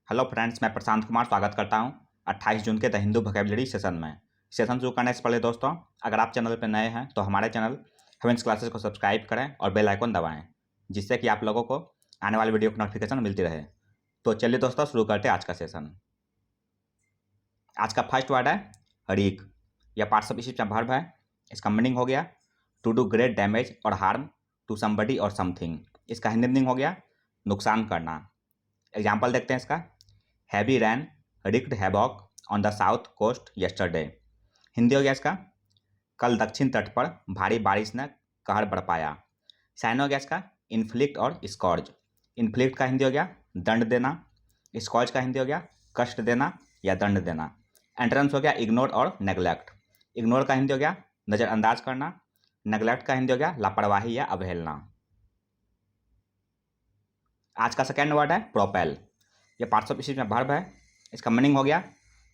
Hello friends, मैं प्रशांत कुमार स्वागत करता हूं 28 जून के द हिंदू वोकैबुलरी सेशन में। सेशन शुरू करने से पहले दोस्तों, अगर आप चैनल पर नए हैं तो हमारे चैनल हेवेंस क्लासेस को सब्सक्राइब करें और बेल आइकन दबाएं, जिससे कि आप लोगों को आने वाली वीडियो की नोटिफिकेशन मिलती रहे। तो चलिए दोस्तों, शुरू करते हैं आज का सेशन। आज का फर्स्ट वर्ड है रीक। यह पार्ट्स ऑफ स्पीच का वर्ब है। इसका मीनिंग हो गया टू डू ग्रेट डैमेज और हार्म टू समबडी और समथिंग। इसका हिंदी मीनिंग हो गया नुकसान करना। एग्जाम्पल देखते हैं इसका। Heavy rain wreaked havoc on the south coast yesterday. Hindi हो गया इसका। कल दक्षिण तट पर भारी बारिश ने कहर बरपाया। साइन हो गया इसका इन्फ्लिक्ट और स्कॉर्ज। इन्फ्लिक्ट का हिंदी हो गया दंड देना। स्कॉर्ज का हिंदी हो गया कष्ट देना या दंड देना। एंट्रेंस हो गया इग्नोर और नेग्लेक्ट। इग्नोर का हिंदी हो गया नज़रअंदाज करना। नेग्लेक्ट का हिंदी हो गया लापरवाही या अवहेलना। आज का सेकेंड वर्ड है प्रोपेल। यह पार्ट्स ऑफ स्पीच में वर्ब है। इसका मीनिंग हो गया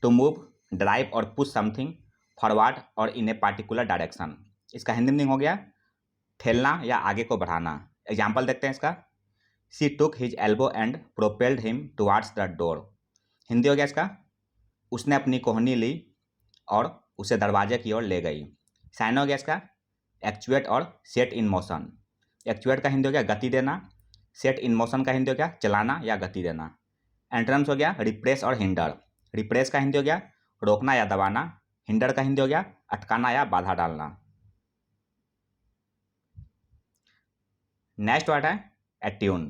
टू मूव ड्राइव और पुश समथिंग फॉरवर्ड और इन ए पार्टिकुलर डायरेक्शन। इसका हिंदी मीनिंग हो गया ठेलना या आगे को बढ़ाना। एग्जाम्पल देखते हैं इसका। She took his elbow and propelled him towards the door. Hindi हो गया इसका उसने अपनी कोहनी ली और उसे दरवाजे की ओर ले गई। साइन हो गया इसका एक्चुएट और सेट इन मोशन। एक्चुएट का हिंदी हो गया गति देना। सेट इन मोशन का हिंदी हो गया चलाना या गति देना। एंट्रेंस हो गया रिप्रेस और हिंडर। रिप्रेस का हिंदी हो गया रोकना या दबाना। हिंडर का हिंदी हो गया अटकाना या बाधा डालना। नेक्स्ट वर्ड है एट्यून।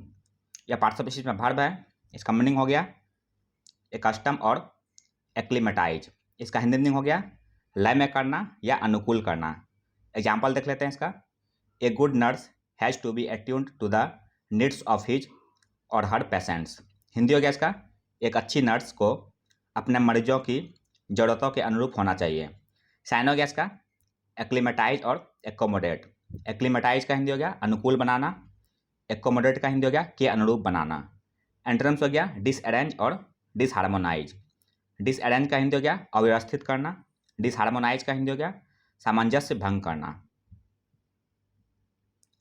यह पार्ट्स ऑफ स्पीच में वर्ब है। इसका मीनिंग हो गया ए कस्टम और एक्लिमेटाइज। इसका हिंदी मीनिंग हो गया लय में करना या अनुकूल करना। एग्जाम्पल देख लेते हैं इसका। A good nurse has to be attuned to the needs of his or her patients. Hindi हो गया इसका एक अच्छी नर्स को अपने मरीजों की ज़रूरतों के अनुरूप होना चाहिए। साइन हो गया इसका एक्लिमेटाइज और एकोमोडेट। एक्लिमेटाइज का हिंदी हो गया अनुकूल बनाना। एकोमोडेट का हिंदी हो गया के अनुरूप बनाना। एंट्रेंस हो गया डिसअरेंज और डिसहार्मोनाइज। डिसअरेंज का हिंदी हो गया अव्यवस्थित करना। डिसहार्मोनाइज का हिंदी हो गया सामंजस्य भंग करना।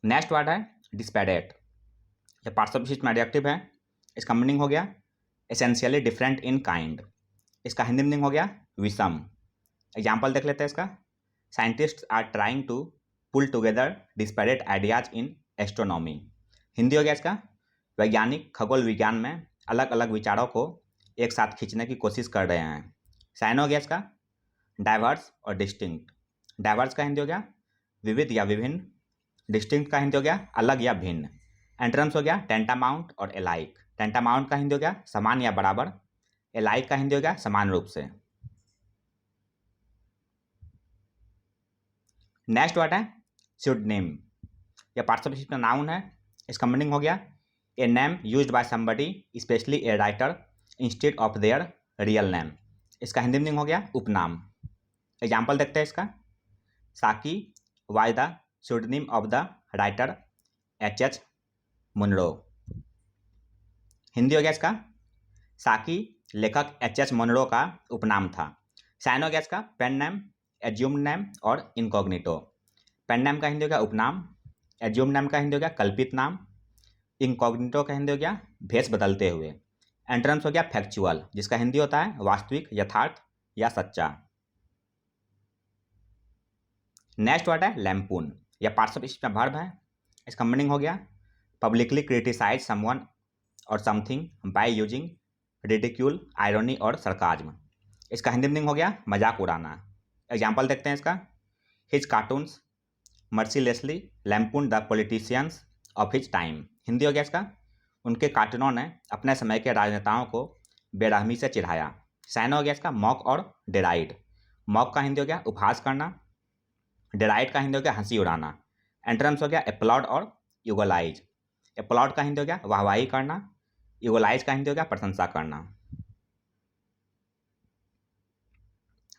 नेक्स्ट वर्ड है डिस्पेडेट। यह पार्ट्स ऑफ स्पीच में एडजेक्टिव है। इसका मीनिंग हो गया एसेंशियली डिफरेंट इन काइंड। इसका हिंदी मीनिंग हो गया विषम। एग्जाम्पल देख लेते हैं इसका। Scientists are trying to pull together disparate ideas in astronomy. Hindi हो गया इसका वैज्ञानिक खगोल विज्ञान में अलग अलग विचारों को एक साथ खींचने की कोशिश कर रहे हैं। साइन हो गया इसका डाइवर्स और डिस्टिंक्ट। डाइवर्स का हिंदी हो गया विविध या विभिन्न। डिस्टिंक्ट का हिंदी हो गया अलग या भिन्न। एंट्रेंस हो गया टेंटामाउंट और एलाइक। टेंटामाउंट का हिंदी हो गया समान या बराबर। एलाइक का हिंदी हो गया समान रूप से। नेक्स्ट वर्ड है स्यूडोनिम। यह पार्ट्स ऑफ स्पीच में नाउन है। इसका मीनिंग हो गया a name used by somebody specially a writer instead of their real name. इसका हिंदी मीनिंग हो गया उपनाम। एग्जाम्पल देखते हैं इसका। Saki was the pseudonym of the writer H Munro. Hindi हो गया इसका साकी लेखक एच मुनरो का उपनाम था। साइन हो गया इसका पेन नेम एज्यूम नेम और इनकॉग्निटो। पेन नेम का हिंदी हो गया उपनाम। एज्यूम नेम का हिंदी हो गया कल्पित नाम। इनकॉग्निटो का हिंदी हो गया भेष बदलते हुए। एंट्रेंस हो गया फैक्चुअल, जिसका हिंदी होता है वास्तविक, यथार्थ या सच्चा। नेक्स्ट वर्ड है लैम्पून। यह पार्ट्स ऑफ स्पीच में वर्ब है। इसका मीनिंग हो गया पब्लिकली क्रिटिसाइज समवन और something by using ridicule irony और सरकाज्म। इसका हिंदी मीनिंग हो गया मजाक उड़ाना। एग्जाम्पल देखते हैं इसका। His cartoons mercilessly lampoon the politicians of his time. Hindi हो गया इसका उनके कार्टूनों ने अपने समय के राजनेताओं को बेरहमी से चिढ़ाया। साइन हो गया इसका मॉक और डेराइड। मॉक का हिंदी हो गया उपहास करना। डेराइड का हिंदी हो गया हंसी उड़ाना। एंट्रेंस हो गया एप्लॉड और यूगलाइज। एप्लॉड का हिंदी हो गया वाहवाही करना। यूगलाइज का हिंदी हो गया प्रशंसा करना।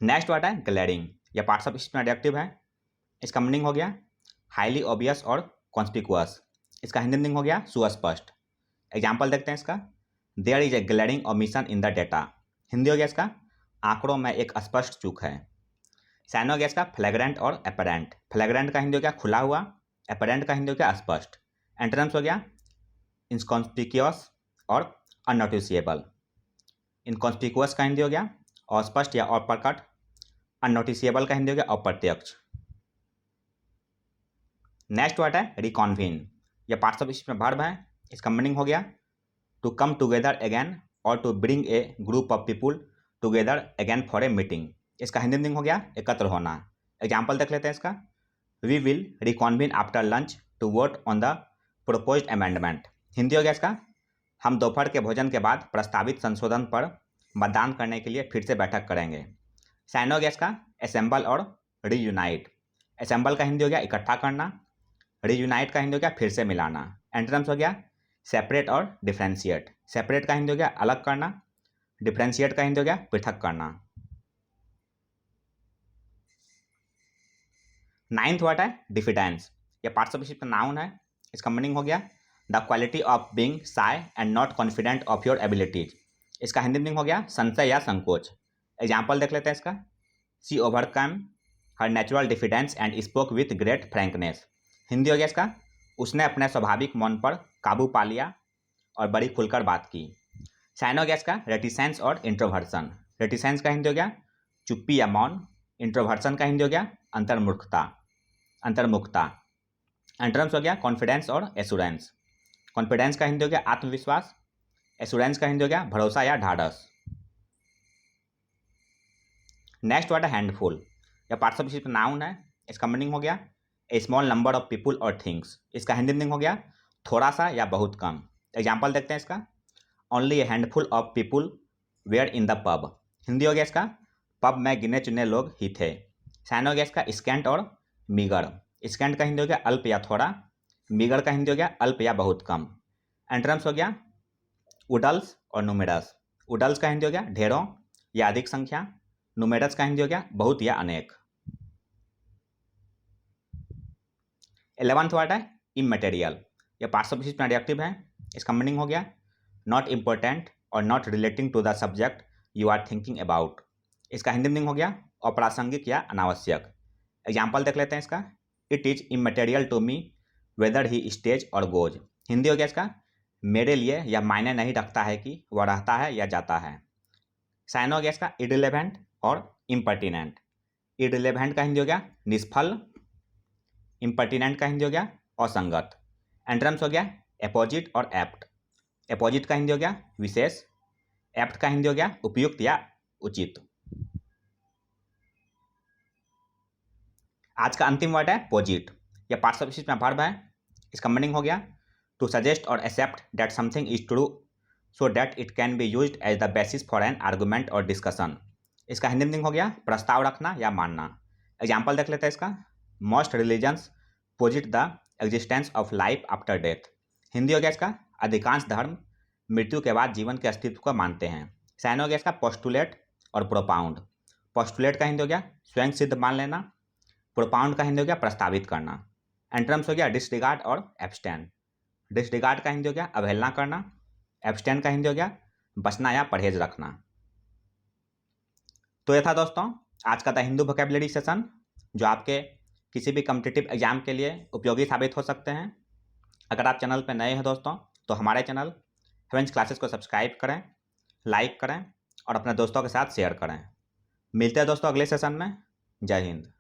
नेक्स्ट वर्ड है ग्लेरिंग। यह पार्ट्स ऑफ स्पीच में एडजेक्टिव है। इसका मीनिंग हो गया हाईली ऑब्वियस और कॉन्स्पिकुअस। इसका हिंदी मीनिंग हो गया सुस्पष्ट। एग्जाम्पल देखते हैं इसका। There is a glaring omission in the data. Hindi हो गया इसका आंकड़ों में एक स्पष्ट चूक है। साइन हो गया इसका फ्लैग्रेंट और एपरेंट। फ्लैग्रेंट का हिंदी हो गया खुला हुआ। एपरेंट का हिंदी हो गया स्पष्ट। एंट्रेंस हो गया इनकॉन्स्पिक्यूअस और अननोटिसेबल। इनकॉन्स्पिकुअस का हिंदी हो गया अस्पष्ट या अप्रकट, अननोटिसिएबल का हिंदी हो गया अप्रत्यक्ष। नेक्स्ट वर्ड है रिकॉन्वीन, यह पार्टिसिपल में वर्ब है, इसका मीनिंग हो गया to come together again or to bring a group of people together again for a meeting. इसका हिंदी मीनिंग हो गया एकत्र होना। एग्जाम्पल देख लेते हैं इसका, we will reconvene after lunch to vote on the proposed amendment. Hindi हो गया इसका, हम दोपहर के भोजन के बाद प्रस्तावित संशोधन पर मतदान करने के लिए फिर से बैठक करेंगे। साइन हो गया इसका असेंबल और रीयूनाइट। असेंबल का हिंदी हो गया इकट्ठा करना, रीयूनाइट का हिंदी हो गया फिर से मिलाना। एंटोनिम्स हो गया सेपरेट और डिफ्रेंशिएट। सेपरेट का हिंदी हो गया अलग करना, डिफ्रेंशिएट का हिंदी हो गया पृथक करना। नाइन्थ वर्ड है डिफिडेंस, यह पार्टिसिपल नाउन है, इसका मीनिंग हो गया the quality of being shy and not confident of your abilities. इसका हिंदी मीनिंग हो गया संशय या संकोच। एग्जाम्पल देख लेते हैं इसका, she overcome her natural diffidence and spoke with great frankness. Hindi हो गया इसका, उसने अपने स्वाभाविक मौन पर काबू पा लिया और बड़ी खुलकर बात की। साइन हो गया इसका रेटिसेंस और इंट्रोवर्सन। रेटिसेंस का हिंदी हो गया चुप्पी या मौन, इंट्रोवर्सन का हिंदी हो गया अंतर्मुखता। एंटोनिम्स हो गया कॉन्फिडेंस और एश्योरेंस। कॉन्फिडेंस का हिंदी हो गया आत्मविश्वास, एश्योरेंस का हिंदी हो गया भरोसा या ढाढ़स। नेक्स्ट वर्ड है हैंडफुल, यह पार्टिसिपल नाउन है, इसका मीनिंग हो गया ए स्मॉल नंबर ऑफ पीपुल और थिंग्स। इसका हिंदी मीनिंग हो गया थोड़ा सा या बहुत कम। एग्जाम्पल देखते हैं इसका, only a handful of people were in the pub. Hindi हो गया इसका पब में गिने चुने लोग ही थे। साइन हो गया इसका स्कैंट और मीगर। स्कैंट का हिंदी हो गया अल्प या थोड़ा, मीगर का हिंदी हो गया अल्प या बहुत कम। एंटोनिम्स हो गया उडल्स और नुमेरस। उडल्स का हिंदी हो गया ढेरों या अधिक संख्या, नुमेरस का हिंदी हो गया बहुत या अनेक। 11th वर्ड है इमटेरियल, यह पार्टिसिपल एडजेक्टिव है, इसका मीनिंग हो गया not important or not relating to the subject you are thinking about. इसका हिंदी मीनिंग हो गया अप्रासंगिक या अनावश्यक। एग्जाम्पल देख लेते हैं इसका, it is immaterial to me whether he stays or goes. Hindi हो गया इसका मेरे लिए यह मायने नहीं रखता है कि वह रहता है या जाता है। साइन हो गया इसका इररिलेवेंट और इम्पर्टिनेंट। इररिलेवेंट का हिंदी हो गया निष्फल, इम्पर्टिनेंट का हिंदी हो गया असंगत। एंटोनिम्स हो गया एपोजिट और एप्ट। एपोजिट का हिंदी हो गया विशेष, एप्ट का हिंदी हो गया उपयुक्त या उचित। आज का अंतिम वर्ड है पोजिट, यह पार्टिसिपल में वर्ब है, इसका मीनिंग हो गया to suggest or accept that something is true so that it can be used as the basis for an argument or discussion. इसका हिंदी मीनिंग हो गया प्रस्ताव रखना या मानना। एग्जाम्पल देख लेते हैं इसका, most religions पोजिट the existence of life after death. Hindi हो गया इसका अधिकांश धर्म मृत्यु के बाद जीवन के अस्तित्व को मानते हैं। साइन हो गया इसका पोस्टुलेट और प्रोपाउंड। पोस्टुलेट का हिंदी हो गया स्वयं सिद्ध मान लेना, प्रोपाउंड का हिंदी हो गया प्रस्तावित करना। एंटोनिम्स हो गया डिसरिगार्ड और एब्सटेन। डिसरिगार्ड का हिंदी हो गया अवहेलना करना, एब्सटेन का हिंदी हो गया बचना या परहेज रखना। तो यह था दोस्तों आज का द हिंदू वोकैबुलरी सेशन, जो आपके किसी भी कॉम्पिटिटिव एग्जाम के लिए उपयोगी साबित हो सकते हैं। अगर आप चैनल पर नए हैं दोस्तों तो हमारे चैनल हेवेंस क्लासेस को सब्सक्राइब करें, लाइक करें और अपने दोस्तों के साथ शेयर करें। मिलते हैं दोस्तों अगले सेशन में। जय हिंद।